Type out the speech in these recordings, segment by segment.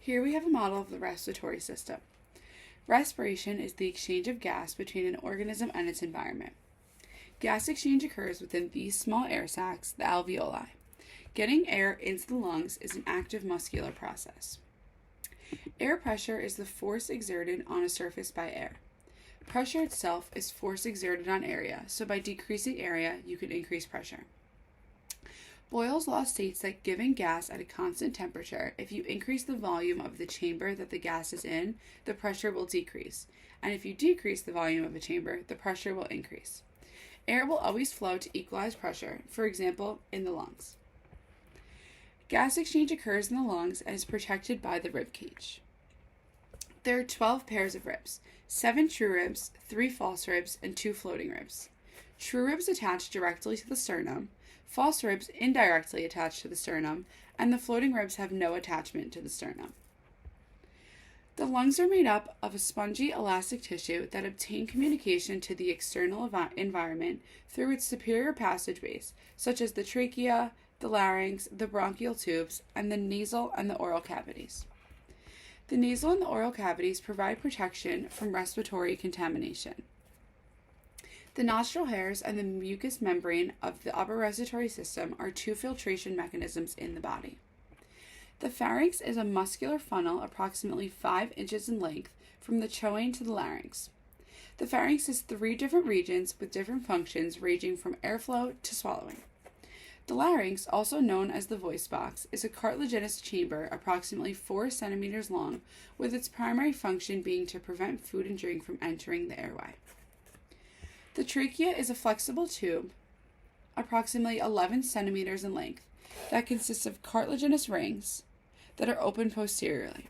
Here we have a model of the respiratory system. Respiration is the exchange of gas between an organism and its environment. Gas exchange occurs within these small air sacs, the alveoli. Getting air into the lungs is an active muscular process. Air pressure is the force exerted on a surface by air. Pressure itself is force exerted on area, so by decreasing area, you can increase pressure. Boyle's law states that given gas at a constant temperature, if you increase the volume of the chamber that the gas is in, the pressure will decrease, and if you decrease the volume of a chamber, the pressure will increase. Air will always flow to equalize pressure, for example, in the lungs. Gas exchange occurs in the lungs and is protected by the rib cage. There are 12 pairs of ribs, 7 true ribs, 3 false ribs, and 2 floating ribs. True ribs attach directly to the sternum, false ribs indirectly attach to the sternum, and the floating ribs have no attachment to the sternum. The lungs are made up of a spongy elastic tissue that obtain communication to the external environment through its superior passageways, such as the trachea, the larynx, the bronchial tubes, and the nasal and the oral cavities. The nasal and the oral cavities provide protection from respiratory contamination. The nostril hairs and the mucous membrane of the upper respiratory system are 2 filtration mechanisms in the body. The pharynx is a muscular funnel approximately 5 inches in length from the choane to the larynx. The pharynx is 3 different regions with different functions ranging from airflow to swallowing. The larynx, also known as the voice box, is a cartilaginous chamber approximately 4 centimeters long, with its primary function being to prevent food and drink from entering the airway. The trachea is a flexible tube, approximately 11 centimeters in length, that consists of cartilaginous rings that are open posteriorly.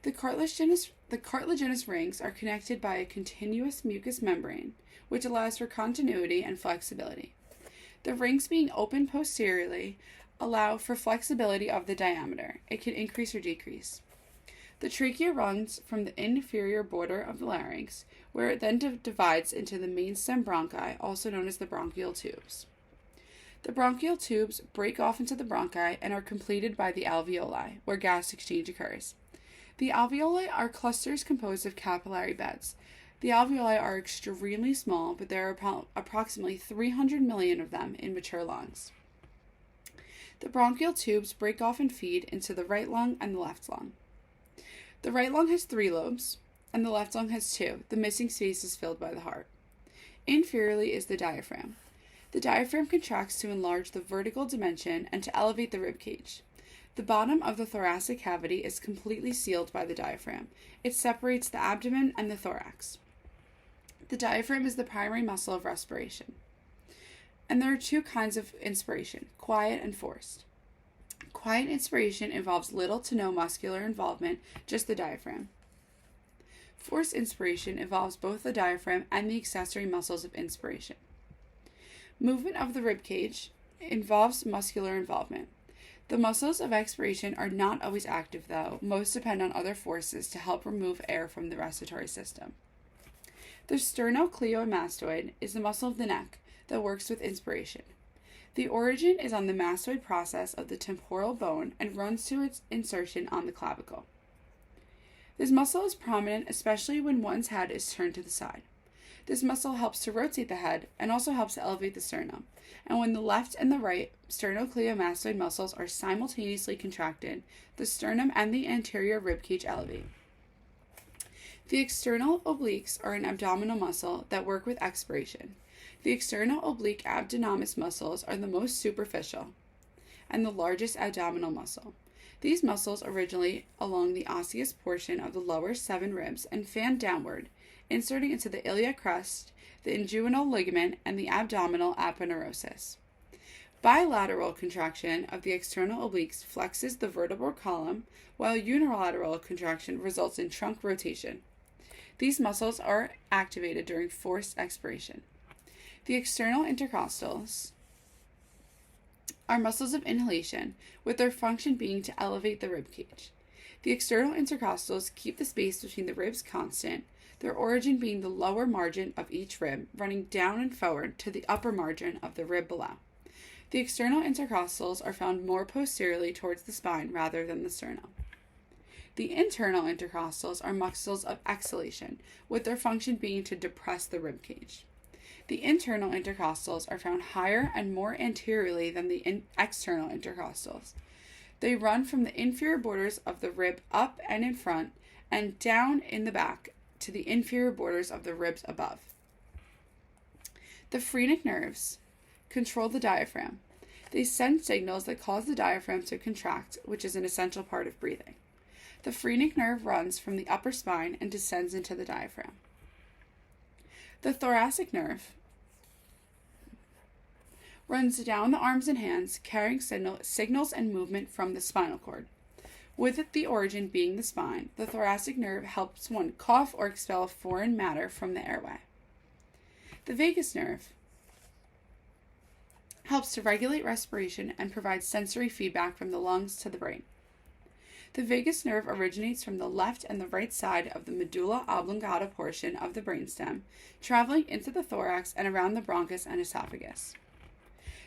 The cartilaginous rings are connected by a continuous mucous membrane, which allows for continuity and flexibility. The rings being open posteriorly allow for flexibility of the diameter. It can increase or decrease. The trachea runs from the inferior border of the larynx, where it then divides into the main stem bronchi, also known as the bronchial tubes. The bronchial tubes break off into the bronchi and are completed by the alveoli, where gas exchange occurs. The alveoli are clusters composed of capillary beds. The alveoli are extremely small, but there are approximately 300 million of them in mature lungs. The bronchial tubes break off and feed into the right lung and the left lung. The right lung has 3 lobes, and the left lung has 2. The missing space is filled by the heart. Inferiorly is the diaphragm. The diaphragm contracts to enlarge the vertical dimension and to elevate the rib cage. The bottom of the thoracic cavity is completely sealed by the diaphragm. It separates the abdomen and the thorax. The diaphragm is the primary muscle of respiration. And there are 2 kinds of inspiration, quiet and forced. Quiet inspiration involves little to no muscular involvement, just the diaphragm. Forced inspiration involves both the diaphragm and the accessory muscles of inspiration. Movement of the rib cage involves muscular involvement. The muscles of expiration are not always active, though. Most depend on other forces to help remove air from the respiratory system. The sternocleidomastoid is the muscle of the neck that works with inspiration. The origin is on the mastoid process of the temporal bone and runs to its insertion on the clavicle. This muscle is prominent especially when one's head is turned to the side. This muscle helps to rotate the head and also helps to elevate the sternum. And when the left and the right sternocleidomastoid muscles are simultaneously contracted, the sternum and the anterior ribcage elevate. The external obliques are an abdominal muscle that work with expiration. The external oblique abdominis muscles are the most superficial and the largest abdominal muscle. These muscles originate along the osseous portion of the lower 7 ribs and fan downward, inserting into the iliac crest, the inguinal ligament, and the abdominal aponeurosis. Bilateral contraction of the external obliques flexes the vertebral column, while unilateral contraction results in trunk rotation. These muscles are activated during forced expiration. The external intercostals are muscles of inhalation, with their function being to elevate the rib cage. The external intercostals keep the space between the ribs constant, their origin being the lower margin of each rib, running down and forward to the upper margin of the rib below. The external intercostals are found more posteriorly towards the spine rather than the sternum. The internal intercostals are muscles of exhalation, with their function being to depress the rib cage. The internal intercostals are found higher and more anteriorly than the external intercostals. They run from the inferior borders of the rib up and in front and down in the back to the inferior borders of the ribs above. The phrenic nerves control the diaphragm. They send signals that cause the diaphragm to contract, which is an essential part of breathing. The phrenic nerve runs from the upper spine and descends into the diaphragm. The thoracic nerve runs down the arms and hands, carrying signals and movement from the spinal cord. With the origin being the spine, the thoracic nerve helps one cough or expel foreign matter from the airway. The vagus nerve helps to regulate respiration and provides sensory feedback from the lungs to the brain. The vagus nerve originates from the left and the right side of the medulla oblongata portion of the brainstem, traveling into the thorax and around the bronchus and esophagus.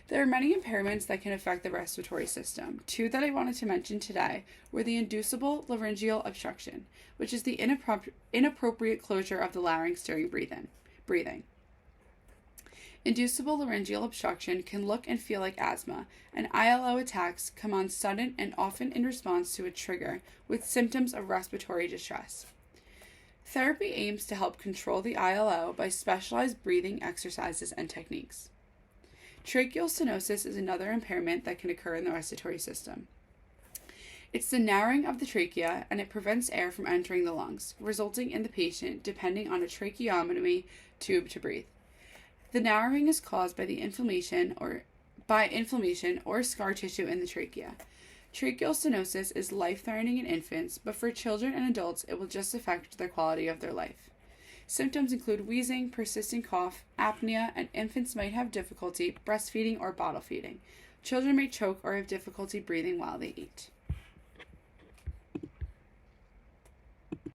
There are many impairments that can affect the respiratory system. Two that I wanted to mention today were the inducible laryngeal obstruction, which is the inappropriate closure of the larynx during breathing. Inducible laryngeal obstruction can look and feel like asthma, and ILO attacks come on sudden and often in response to a trigger with symptoms of respiratory distress. Therapy aims to help control the ILO by specialized breathing exercises and techniques. Tracheal stenosis is another impairment that can occur in the respiratory system. It's the narrowing of the trachea, and it prevents air from entering the lungs, resulting in the patient depending on a tracheotomy tube to breathe. The narrowing is caused by inflammation or scar tissue in the trachea. Tracheal stenosis is life-threatening in infants, but for children and adults, it will just affect the quality of their life. Symptoms include wheezing, persistent cough, apnea, and infants might have difficulty breastfeeding or bottle feeding. Children may choke or have difficulty breathing while they eat.